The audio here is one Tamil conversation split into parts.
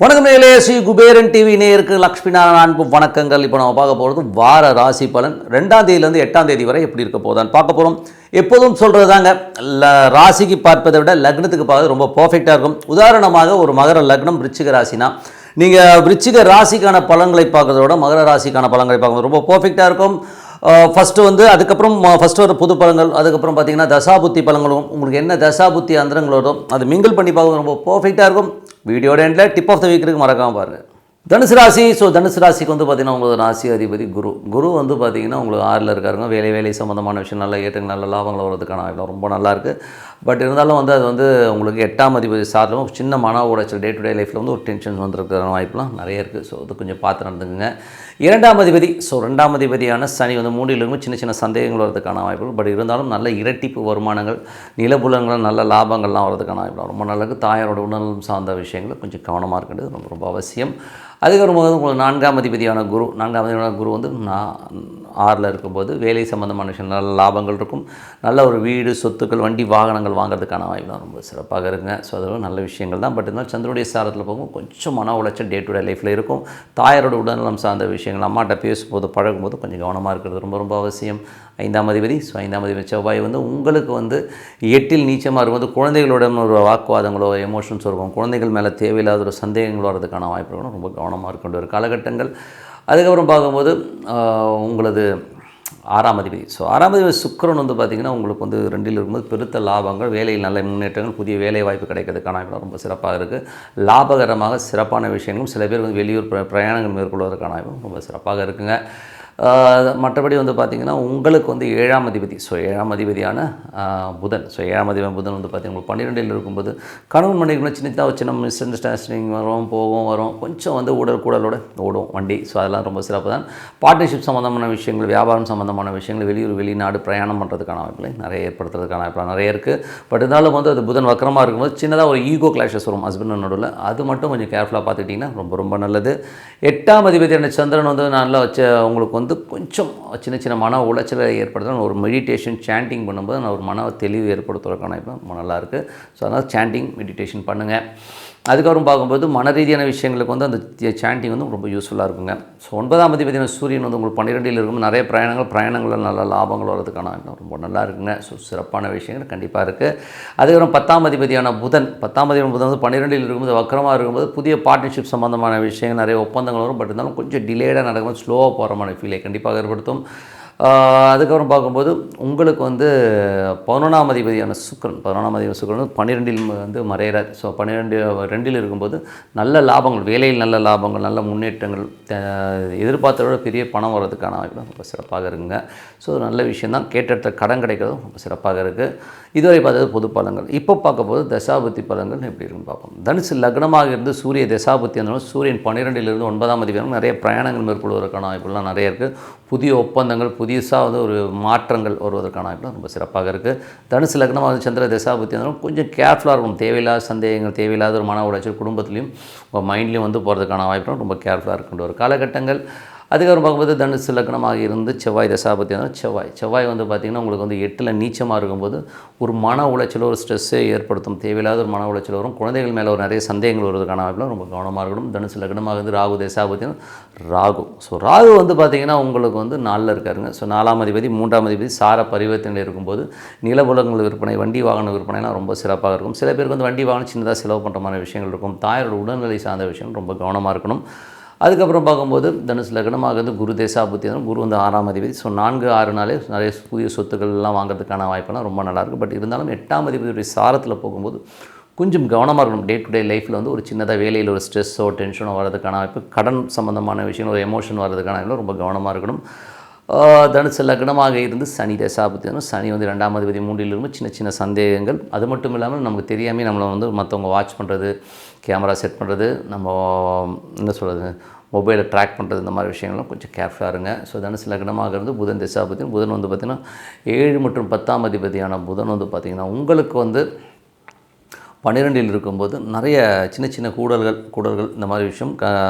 வணக்கம் நேயர்களே, ஸ்ரீ குபேரன் டிவி நேயருக்கு லக்ஷ்மி நாராயண அன்பு வணக்கங்கள். இப்போ நம்ம பார்க்க போகிறது வார ராசி பலன் 2ஆம் தேதியிலேருந்து 8ஆம் தேதி வரை எப்படி இருக்க போதான்னு பார்க்க போகிறோம். எப்போதும் சொல்கிறது தாங்க, ராசிக்கு பார்ப்பதை விட லக்னத்துக்கு பார்ப்பது ரொம்ப பர்ஃபெக்டாக இருக்கும். உதாரணமாக ஒரு மகர லக்னம் விருச்சிக ராசினா நீங்கள் விருச்சிக ராசிக்கான பலன்களை பார்க்கறத விட மகர ராசிக்கான பலன்களை பார்க்கும்போது ரொம்ப பர்ஃபெக்டாக இருக்கும். ஃபஸ்ட்டு அதுக்கப்புறம் ஃபஸ்ட்டு வர புது பலன்கள், அதுக்கப்புறம் பார்த்தீங்கன்னா தசாபுத்தி பலன்களும் உங்களுக்கு என்ன தசாபுத்தி அந்தரங்களோட அது மிங்கிள் பண்ணி பார்க்குறது ரொம்ப பர்ஃபெக்டாக இருக்கும். வீடியோட எண்டில் டிப் ஆஃப் த வீக் இருக்குது, மறக்காமல் பாருங்கள். தனுசு ராசி. தனுசு ராசிக்கு பார்த்திங்கன்னா உங்களுக்கு ராசி அதிபதி குரு பார்த்திங்கன்னா உங்களுக்கு 6ல் இருக்காருங்க. வேலை சம்மந்தமான விஷயம் நல்ல ஏற்றங்கள் நல்ல லாபங்கள் வரதுக்கான வாய்ப்பு ரொம்ப நல்லாயிருக்கு. பட் இருந்தாலும் அது உங்களுக்கு 8ஆம் அதிபதி சார்லும் சின்ன மன உடைச்சல் டே டு டே லைஃப்பில் ஒரு டென்ஷன் வந்துருக்கிற வாய்ப்புலாம் நிறைய இருக்குது. அது கொஞ்சம் பார்த்து நடந்துக்குங்க. 2ஆம் அதிபதி 2ஆம் அதிபதியான சனி 3ல் இருக்கும் சின்ன சந்தேகங்கள் வரதுக்கான வாய்ப்புகள். பட் இருந்தாலும் நல்ல இரட்டிப்பு வருமானங்கள் நிலபுலங்கள் நல்ல லாபங்கள்லாம் வரதுக்கான வாய்ப்பு ரொம்ப நல்லது. தாயாரோட உணர்வு சார்ந்த விஷயங்கள் கொஞ்சம் கவனமாக இருக்கிறது ரொம்ப அவசியம். அதுக்கப்புறம் உங்களுக்கு 4ஆம் அதிபதியான குரு 6ல் இருக்கும்போது வேலை சம்மந்தமான விஷயம் நல்ல லாபங்கள் இருக்கும். நல்ல ஒரு வீடு சொத்துக்கள் வண்டி வாகனங்கள் வாங்குறதுக்கான வாய்ப்புலாம் ரொம்ப சிறப்பாக இருக்குங்க. அதெல்லாம் நல்ல விஷயங்கள் தான். பட் இருந்தாலும் சந்திரனுடைய சாரத்தில் போகும் கொஞ்சம் மன உளைச்சல் டே டு டே லைஃப்பில் இருக்கும். தாயாரோட உடல்நலம் சார்ந்த விஷயங்கள் அம்மாட்ட பேசும்போது பழகும்போது கொஞ்சம் கவனமாக இருக்கிறது ரொம்ப அவசியம். 5ஆம் அதிபதி 5ஆம் அதிபதி செவ்வாய் உங்களுக்கு 8ல் நீச்சமாக இருக்கும்போது குழந்தைகளோட ஒரு வாக்குவாதங்களோ எமோஷன்ஸ் இருக்கும். குழந்தைகள் மேலே தேவையில்லாத ஒரு சந்தேகங்கள் வரதுக்கான வாய்ப்புகளும் ரொம்ப கவனமாக இருக்கின்ற ஒரு காலகட்டங்கள். அதுக்கப்புறம் பார்க்கும்போது உங்களது 6ஆம் அதிபதி 6ஆம் அதிபதி சுக்கிரன் பார்த்திங்கன்னா உங்களுக்கு 2ல் இருக்கும்போது பெருத்த லாபங்கள் வேலையில் நல்ல முன்னேற்றங்கள் புதிய வேலை வாய்ப்பு கிடைக்கிறதுக்கான வாய்ப்பு ரொம்ப சிறப்பாக இருக்குது. லாபகரமாக சிறப்பான விஷயங்களும் சில பேர் வெளியூர் பிரயாணங்கள் மேற்கொள்வதற்கான வாய்ப்பும் ரொம்ப சிறப்பாக இருக்குங்க. மற்றபடி பார்த்திங்கன்னா உங்களுக்கு 7ஆம் அதிபதி 7ஆம் அதிபதியான புதன் 7ஆம் அதிபதி புதன் பார்த்திங்கன்னா 12ல் இருக்கும்போது கணவன் மனைவிக்குள்ள சின்ன மிஸ் அண்டர்ஸ்டாண்டிங் வரும் கொஞ்சம் கூடலோட ஓடும் வண்டி. அதெல்லாம் ரொம்ப சிறப்பு தான். பார்ட்னர்ஷிப் சம்மந்தமான விஷயங்கள் வியாபாரம் சம்மந்தமான விஷயங்கள் வெளியூர் வெளிநாடு பிரயாணம் பண்ணுறதுக்கான வாய்ப்புகளை நிறைய ஏற்படுத்துறதுக்கான வாய்ப்பு நிறைய இருக்குது. பட் இருந்தாலும் அது புதன் வக்கரமாக இருக்கும்போது சின்னதாக ஒரு ஈகோ கிளாஷஸ் வரும் ஹஸ்பண்ட் நடுவில். அது மட்டும் கொஞ்சம் கேர்ஃபுல்லாக பார்த்துக்கிட்டிங்கன்னா ரொம்ப நல்லது. 8ஆம் அதிபதியான சந்திரன் நல்லா உங்களுக்கு கொஞ்சம் சின்ன மன உளைச்சலை ஏற்படுத்த ஒரு மெடிடேஷன் சாண்டிங் பண்ணும்போது ஒரு மன தெளிவு ஏற்படுத்துவதற்கான ரொம்ப நல்லாயிருக்கு. அதனால் சாண்டிங் மெடிடேஷன் பண்ணுங்கள். அதுக்கப்புறம் பார்க்கும்போது மன ரீதியான விஷயங்களுக்கு அந்த சாண்டிங் ரொம்ப யூஸ்ஃபுல்லாக இருக்குங்க. 9ஆம் அதிபதியான சூரியன் உங்களுக்கு 12ல் இருக்கும்போது நிறைய பிரயாணங்கள் நல்ல லாபங்கள் வரதுக்கான ரொம்ப நல்லா இருக்குங்க. சிறப்பான விஷயங்கள் கண்டிப்பாக இருக்குது. அதுக்கப்புறம் 10ஆம் அதிபதியான புதன் 12ல் இருக்கும்போது வக்கரமாக இருக்கும்போது புதிய பார்ட்னர்ஷிப் சம்மந்தமான விஷயங்கள் நிறைய ஒப்பந்தங்கள் வரும். பட் இருந்தாலும் கொஞ்சம் டிலேடாக நடக்கும்போது ஸ்லோவாக போகிற மாதிரி ஃபீலை கண்டிப்பாக ஏற்படுத்தும். அதுக்கப்புறம் பார்க்கும்போது உங்களுக்கு 11ஆம் அதிபதியான சுக்கிரன் 12ல் மறையிறார். 2ல் இருக்கும்போது நல்ல லாபங்கள் வேலையில் நல்ல லாபங்கள் நல்ல முன்னேற்றங்கள் எதிர்பார்த்ததை விட பெரிய பணம் வர்றதுக்கான வாய்ப்பு ரொம்ப சிறப்பாக இருக்குங்க. நல்ல விஷயந்தான். கேட்ட கடன் கிடைக்கிறதும் ரொம்ப சிறப்பாக இருக்குது. இதுவரை பார்த்தது பொது பலன்கள். இப்போ பார்க்க போது தசாபுத்தி பலன்கள் எப்படி இருக்குன்னு பார்ப்போம். தனுசு லக்னமாக இருந்து சூரிய தசாபுத்தி இருந்தாலும் சூரியன் 12ல் 9ஆம் அதிபதி நிறைய பிரயாணங்கள் மேற்கொள்வதற்கான வாய்ப்புலாம் நிறைய இருக்குது. புதிய ஒப்பந்தங்கள் புதுசாக ஒரு மாற்றங்கள் வருவதற்கான வாய்ப்புலாம் ரொம்ப சிறப்பாக இருக்குது. தனுசு லக்னமாக சந்திர தசாபுத்தி இருந்தாலும் கொஞ்சம் கேர்ஃபுல்லாக இருக்கும். தேவையில்லாத சந்தேகங்கள் தேவையில்லாத ஒரு மன உளைச்சல் குடும்பத்துலேயும் உங்கள் மைண்ட்லேயும் போகிறதுக்கான வாய்ப்புலாம் ரொம்ப கேர்ஃபுல்லாக இருக்கின்ற ஒரு காலகட்டங்கள். அதுக்கப்புறம் பார்க்கும்போது தனுசு லக்னமாக இருந்து செவ்வாய் தசாபத்தி செவ்வாய் பார்த்திங்கன்னா உங்களுக்கு 8ல் நீச்சமாக இருக்கும்போது ஒரு மன உளைச்சலோ ஒரு ஸ்ட்ரெஸ்ஸே ஏற்படுத்தும். தேவையில்லாத ஒரு மன உளைச்சல் வரும். குழந்தைகள் மேலே ஒரு நிறைய சந்தேகங்கள் வருவதற்கான வாய்ப்புலாம் ரொம்ப கவனமாக இருக்கணும். தனுசு லக்னமாக இருந்து ராகு தசாபத்தி ராகு பார்த்திங்கன்னா உங்களுக்கு 4ல் இருக்காருங்க. 4ஆம் அதிபதி 3ஆம் அதிபதி சார பரிவர்த்தனை இருக்கும்போது நிலபுலங்கள் விற்பனை வண்டி வாகன விற்பனைலாம் ரொம்ப சிறப்பாக இருக்கும். சில பேருக்கு வண்டி வாகனம் சின்னதாக செலவு பண்ணுற மாதிரி விஷயங்கள் இருக்கும். தாயாரோட உடல்நிலை சார்ந்த விஷயம் ரொம்ப கவனமாக இருக்கணும். அதுக்கப்புறம் பார்க்கும்போது தனுசு லக்னமாக குரு தேசாபுத்தி குரு 6ஆம் அதிபதி 4, 6 நாளே நிறைய புதிய சொத்துக்கள்லாம் வாங்குறதுக்கான வாய்ப்பெல்லாம் ரொம்ப நல்லாயிருக்கு. பட் இருந்தாலும் 8ஆம் அதிபதியுடைய சாரத்தில் போகும்போது கொஞ்சம் கவனமாக இருக்கணும். டே டு டே லைஃப்பில் ஒரு சின்னதாக வேலையில் ஒரு ஸ்ட்ரெஸ்ஸோ டென்ஷனோ வரதுக்கான வாய்ப்பு கடன் சம்மந்தமான விஷயம் ஒரு எமோஷன் வரதுக்கான வாய்ப்பு ரொம்ப கவனமாக இருக்கணும். தனுசு லக்னமாக இருந்து சனி தசாபுத்தி சனி 2ஆம் அதிபதி 3ல் இருந்து சின்ன சந்தேகங்கள். அது மட்டும் இல்லாமல் நமக்கு தெரியாமல் நம்மளை மற்றவங்க வாட்ச் பண்ணுறது கேமரா செட் பண்ணுறது நம்ம என்ன சொல்கிறது மொபைலை ட்ராக் பண்ணுறது இந்த மாதிரி விஷயங்கள்லாம் கொஞ்சம் கேர்ஃபுல்லாக இருங்க. தனுசு லக்னமாக இருந்து புதன் தசாபத்தி புதன் பார்த்திங்கன்னா 7 மற்றும் 10ஆம் அதிபதியான புதன் பார்த்திங்கன்னா உங்களுக்கு 12 இருக்கும்போது நிறைய சின்ன சின்ன கூடல்கள் இந்த மாதிரி விஷயம்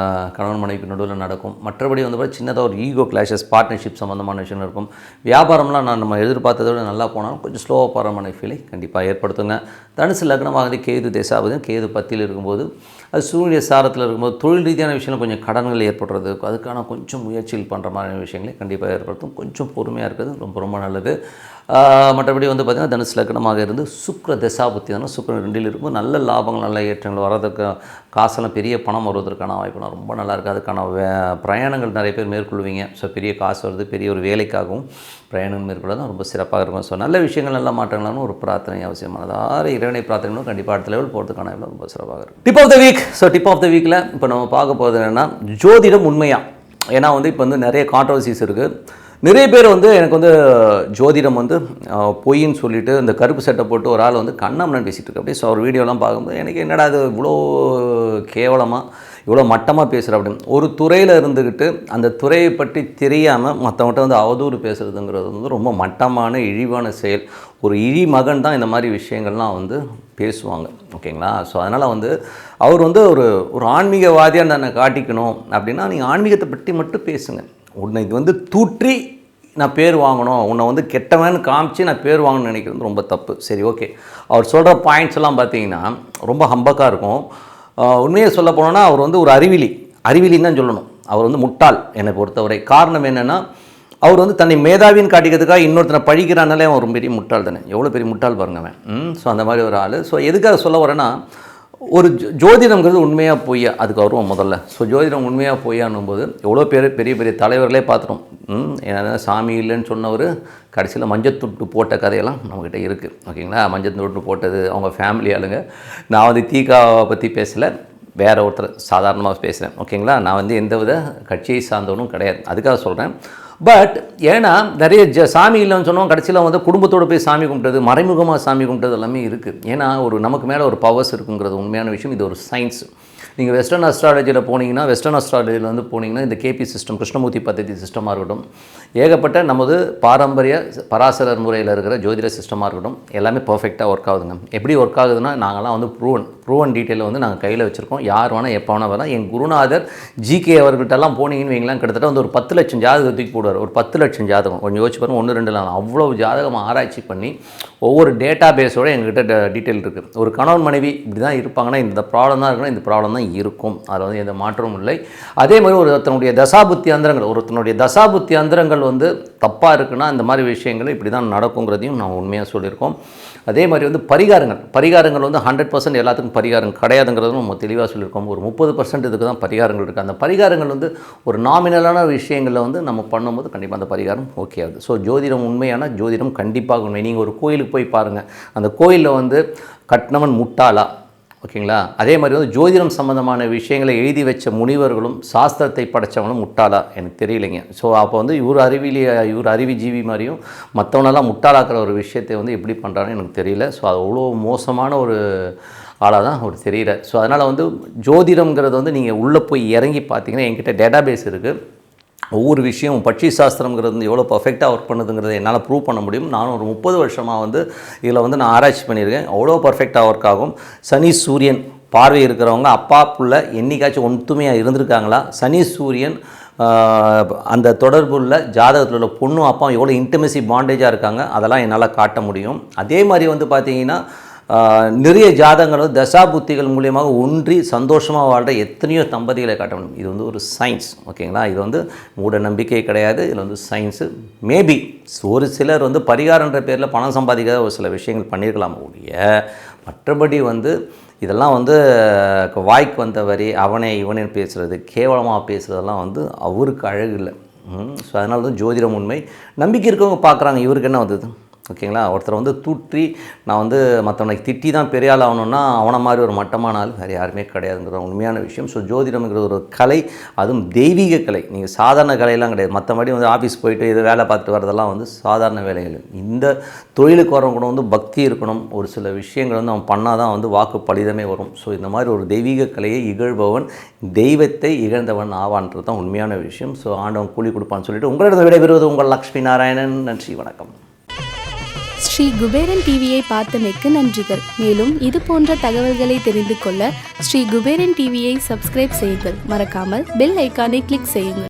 கணவன் மனைவிக்கு நடுவில் நடக்கும். மற்றபடி வந்து சின்னதாக ஒரு ஈகோ கிளாஷஸ், பார்ட்னர்ஷிப் சம்மந்தமான விஷயம் இருக்கும். வியாபாரம்லாம் நம்ம எதிர்பார்த்ததை விட நல்லா போனாலும் கொஞ்சம் ஸ்லோவாக போகிற மாதிரி ஃபீலை கண்டிப்பாக ஏற்படுத்துங்க. தனுசு லக்னமாகவே கேது தேசாபதியும் கேது 10 இருக்கும்போது அது சூரிய சாரத்தில் இருக்கும்போது தொழில் ரீதியான விஷயங்கள் கொஞ்சம் கடன்கள் ஏற்படுறது, அதுக்கான கொஞ்சம் முயற்சிகள் பண்ணுற மாதிரியான விஷயங்களை கண்டிப்பாக ஏற்படுத்தும். கொஞ்சம் பொறுமையாக இருக்கிறது ரொம்ப ரொம்ப நல்லது. மற்றபடி வந்து பார்த்திங்கன்னா தனுசு லக்னமாக இருந்து சுக்கிர தசாபுத்தி தானே சுக்கிரன் 2 இருக்கும். நல்ல லாபங்கள் நல்ல ஏற்றங்கள் வர்றதுக்கு, காசெல்லாம் பெரிய பணம் வருவதற்கான வாய்ப்புனா ரொம்ப நல்லா இருக்குது. அதுக்கான பிரயாணங்கள் நிறைய பேர் மேற்கொள்வீங்க. ஸோ பெரிய காசு வருது, பெரிய ஒரு வேலைக்காகவும் பிரயாணங்கள் மேற்கொள்ள தான் ரொம்ப சிறப்பாக இருக்கும். ஸோ நல்ல விஷயங்கள் நல்ல மாற்றங்களான ஒரு பிரார்த்தனை அவசியமானதாக இறைவனை பிரார்த்தனைகளும் கண்டிப்பாக அடுத்த லெவல் போகிறதுக்கான ரொம்ப சிறப்பாக இருக்கும். Tip of the week. So tip of the வீக்கில் இப்போ நம்ம பார்க்க போகிறது என்னென்னா ஜோதிடம் உண்மையா. ஏன்னா வந்து இப்போ வந்து நிறைய கான்ட்ரவர்சிஸ் இருக்குது. நிறைய பேர் வந்து எனக்கு வந்து ஜோதிடம் வந்து பொய்ன்னு சொல்லிவிட்டு இந்த கருப்பு சட்டை போட்டு ஒரு ஆள் வந்து கண்ணாமண்ணன் பேசிகிட்டு இருக்கு. அப்படியே ஸோ ஒரு வீடியோலாம் பார்க்கும்போது எனக்கு என்னடா அது இவ்வளோ கேவலமாக இவ்வளோ மட்டமாக பேசுகிற அப்படின்னு. ஒரு துறையில் இருந்துக்கிட்டு அந்த துறையை பற்றி தெரியாமல் மற்றவங்கள்ட்ட வந்து அவதூறு பேசுகிறதுங்கிறது வந்து ரொம்ப மட்டமான இழிவான செயல். ஒரு இழி மகன் தான் இந்த மாதிரி விஷயங்கள்லாம் வந்து பேசுவாங்க. ஓகேங்களா? ஸோ அதனால் வந்து அவர் வந்து ஒரு ஆன்மீகவாதியாக தன்னை காட்டிக்கணும் அப்படின்னா நீங்கள் ஆன்மீகத்தை பற்றி மட்டும் பேசுங்க. உன்னை இது வந்து தூற்றி நான் பேர் வாங்கணும், உன்னை வந்து கெட்டவன்னு காமிச்சு நான் பேர் வாங்கணும்னு நினைக்கிறது ரொம்ப தப்பு. சரி, ஓகே. அவர் சொல்கிற பாயிண்ட்ஸ் எல்லாம் பார்த்தீங்கன்னா ரொம்ப ஹம்பக்காக இருக்கும். உண்மையை சொல்ல போனோன்னா அவர் வந்து ஒரு அறிவிலின்னு தான் சொல்லணும். அவர் வந்து முட்டாள் என்னை பொறுத்தவரை. காரணம் என்னென்னா அவர் வந்து தன்னை மேதாவின்னு காட்டிக்கிறதுக்காக இன்னொருத்தனை பழிக்கிறானாலே அவன் ஒரு பெரிய முட்டாள் தானே. எவ்வளோ பெரிய முட்டாள் பாருங்க அவன். ஸோ அந்த மாதிரி ஒரு ஆள். ஸோ எதுக்காக சொல்ல வரேன்னா ஒரு ஜோதிடம்ங்கிறது உண்மையாக பொய்யா அதுக்கு வருவோம் முதல்ல. ஸோ ஜோதிடம் உண்மையாக பொய்யானும் போது எவ்வளோ பேர் பெரிய பெரிய தலைவர்களே பார்த்துட்டோம். ஏன்னா சாமி இல்லைன்னு சொன்னவர் கடைசியில் மஞ்சத்தொட்டு போட்ட கதையெல்லாம் நம்மக்கிட்ட இருக்குது. ஓகேங்களா? மஞ்சத்தொட்டு போட்டது அவங்க ஃபேமிலி ஆளுங்க. நான் வந்து தீகாவை பற்றி பேசலை, வேறு ஒருத்தர் சாதாரணமாக பேசுகிறேன். ஓகேங்களா? நான் வந்து எந்த வித கட்சியை சார்ந்தவனும் கிடையாது, அதுக்காக சொல்கிறேன். பட் ஏன்னா நிறைய சாமி இல்லைன்னு சொன்னோம், கடைசியில் வந்து குடும்பத்தோடு போய் சாமி கும்பிட்டது, மறைமுகமாக சாமி கும்பிட்டது எல்லாமே இருக்குது. ஏன்னா நமக்கு மேலே ஒரு பவர்ஸ் இருக்குங்கிறது உண்மையான விஷயம். இது ஒரு சயின்ஸ். நீங்கள் வெஸ்டர்ன் அஸ்ட்ராலஜியில் போனீங்கன்னா, வெஸ்டர்ன் அஸ்ட்ராலஜியில் வந்து போனீங்கன்னா இந்த கேபி சிஸ்டம், கிருஷ்ணமூர்த்தி பദ്ധதி சிஸ்டமாக இருக்கட்டும், ஏகப்பட்ட நமது பாரம்பரிய பராசரர் முறையில் இருக்கிற ஜோதிட சிஸ்டமாக இருக்கட்டும், எல்லாமே பர்ஃபெக்டாக ஒர்க் ஆகுதுங்க. எப்படி ஒர்க் ஆகுதுன்னா நாங்கள்லாம் வந்து ப்ரூவன் டீட்டெயிலில் வந்து நாங்கள் கையில் வச்சுருக்கோம். யார் வேணால் எப்போ வேணால் வரலாம். என் குருநாதர் ஜிகே அவர்கிட்டலாம் போனீங்கன்னு வைங்களேன், கிட்டத்தட்ட வந்து ஒரு 10 லட்சம் ஜாதகத்துக்கு போடுவார். ஒரு 10 லட்சம் ஜாதகம் கொஞ்சம் யோசிச்சு பாருங்கள். 1-2 அவ்வளோ ஜாதகம் ஆராய்ச்சி பண்ணி ஒவ்வொரு டேட்டா பேஸோடு எங்ககிட்ட டீட்டெயில் இருக்குது. ஒரு கணவன் மனைவி இப்படி தான் இருப்பாங்கன்னா இந்த ப்ராப்ளம் தான் இருக்கணும், இந்த ப்ராப்ளம் தான் இருக்கும். அதில் வந்து எந்த மாற்றமும் இல்லை. அதே மாதிரி ஒருத்தனுடைய தசாபுத்தி அந்தரங்கள் வந்து தப்பாக இருக்குன்னா இந்த மாதிரி விஷயங்கள் இப்படி தான் நடக்குங்கிறதையும் நான் உண்மையாக சொல்லியிருக்கோம். அதே மாதிரி வந்து பரிகாரங்கள் வந்து 100% எல்லாத்துக்கும் பரிகாரம் கிடையாதுங்கிறதும் நம்ம தெளிவாக சொல்லியிருக்கோம். ஒரு 30% இதுக்கு தான் பரிகாரங்கள் இருக்குது. அந்த பரிகாரங்கள் வந்து ஒரு நாமினலான விஷயங்களில் வந்து நம்ம பண்ணும்போது கண்டிப்பாக அந்த பரிகாரம் ஓகே ஆகுது. ஸோ ஜோதிடம் உண்மையான ஜோதிடம் கண்டிப்பாக உண்மை. நீங்கள் ஒரு கோயிலுக்கு போய் பாருங்கள், அந்த கோயிலில் வந்து கட்டினவன் முட்டாளா? ஓகேங்களா? அதே மாதிரி வந்து ஜோதிடம் சம்மந்தமான விஷயங்களை எழுதி வச்ச முனிவர்களும் சாஸ்திரத்தை படைத்தவங்களும் முட்டாளா? எனக்கு தெரியலைங்க. ஸோ அப்போ வந்து இவர் அறிவிஜீவி மாதிரியும் மற்றவனெல்லாம் முட்டாளாக்குற ஒரு விஷயத்தை வந்து எப்படி பண்ணுறான்னு எனக்கு தெரியல. ஸோ அது அவ்வளோ மோசமான ஒரு ஆளாக தான் அவர் தெரியல. ஸோ அதனால் வந்து ஜோதிடம்ங்கிறது வந்து நீங்கள் உள்ளே போய் இறங்கி பார்த்தீங்கன்னா என்கிட்ட டேட்டாபேஸ் இருக்குது. ஒவ்வொரு விஷயம் பட்சி சாஸ்திரங்கிறது வந்து எவ்வளோ பர்ஃபெக்டாக ஒர்க் பண்ணுதுங்கிறத என்னால் ப்ரூவ் பண்ண முடியும். நானும் ஒரு 30 வருஷமாக வந்து இதில் வந்து நான் ஆராய்ச்சி பண்ணியிருக்கேன். அவ்வளோ பர்ஃபெக்டாக ஒர்க் ஆகும். சனி சூரியன் பார்வை இருக்கிறவங்க அப்பா புள்ள என்னைக்காச்சும் ஒத்துமையாக இருந்திருக்காங்களா? சனி சூரியன் அந்த தொடர்புள்ள ஜாதகத்தில் உள்ள பொண்ணும் அப்பா எவ்வளோ இன்டிமெசி பாண்டேஜாக இருக்காங்க, அதெல்லாம் என்னால் காட்ட முடியும். அதே மாதிரி வந்து பார்த்திங்கன்னா நிறைய ஜாதகங்கள் வந்து தசாபுத்திகள் மூலியமாக ஒன்றி சந்தோஷமாக வாழ்கிற எத்தனையோ தம்பதிகளை காட்ட முடியும். இது வந்து ஒரு சயின்ஸ். ஓகேங்களா? இது வந்து மூட நம்பிக்கை கிடையாது, இதில் வந்து சயின்ஸு. மேபி ஒரு சிலர் வந்து பரிகாரன்ற பேரில் பணம் சம்பாதிக்காத ஒரு சில விஷயங்கள் பண்ணியிருக்கலாம் ஒழிய, மற்றபடி வந்து இதெல்லாம் வந்து வாய்க்கு வந்த வரி அவனே இவனே பேசுகிறது, கேவலமாக பேசுகிறதெல்லாம் வந்து அவருக்கு அழகு இல்லை. ஸோ அதனால தான் ஜோதிடம் உண்மை. நம்பிக்கை இருக்கவங்க பார்க்குறாங்க, இவருக்கு என்ன வந்தது? ஓகேங்களா? ஒருத்தர் வந்து தூற்றி நான் வந்து மற்றவனை திட்டி தான் பெரிய ஆள் ஆகணுன்னா அவனை மாதிரி ஒரு மட்டமான ஆள் வேறு யாருமே கிடையாதுங்கிற உண்மையான விஷயம். ஸோ ஜோதிடம்ங்கிறது ஒரு கலை, அதுவும் தெய்வீக கலை. நீங்கள் சாதாரண கலையெல்லாம் கிடையாது. மற்றபடி வந்து ஆஃபீஸ் போயிட்டு இது வேலை பார்த்துட்டு வரதெல்லாம் வந்து சாதாரண வேலைகள். இந்த தொழிலுக்கு வரவங்க கூட வந்து பக்தி இருக்கணும். ஒரு சில விஷயங்கள் வந்து அவன் பண்ணால் தான் வந்து வாக்கு பலிதமே வரும். ஸோ இந்த மாதிரி ஒரு தெய்வீக கலையை இகழ்பவன் தெய்வத்தை இகழ்ந்தவன் ஆவான்றது தான் உண்மையான விஷயம். ஸோ ஆண்டவன் கூலி கொடுப்பான்னு சொல்லிட்டு உங்களிடம் விடைபெறுவது உங்கள் லக்ஷ்மி நாராயணன். நன்றி, வணக்கம். ஸ்ரீ குபேரன் டிவியை பார்த்தமைக்கு நன்றிகள். மேலும் இது போன்ற தகவல்களை தெரிந்து கொள்ள ஸ்ரீ குபேரன் டிவியை சப்ஸ்கிரைப் செய்யுங்கள். மறக்காமல் பெல் ஐக்கானை கிளிக் செய்யுங்கள்.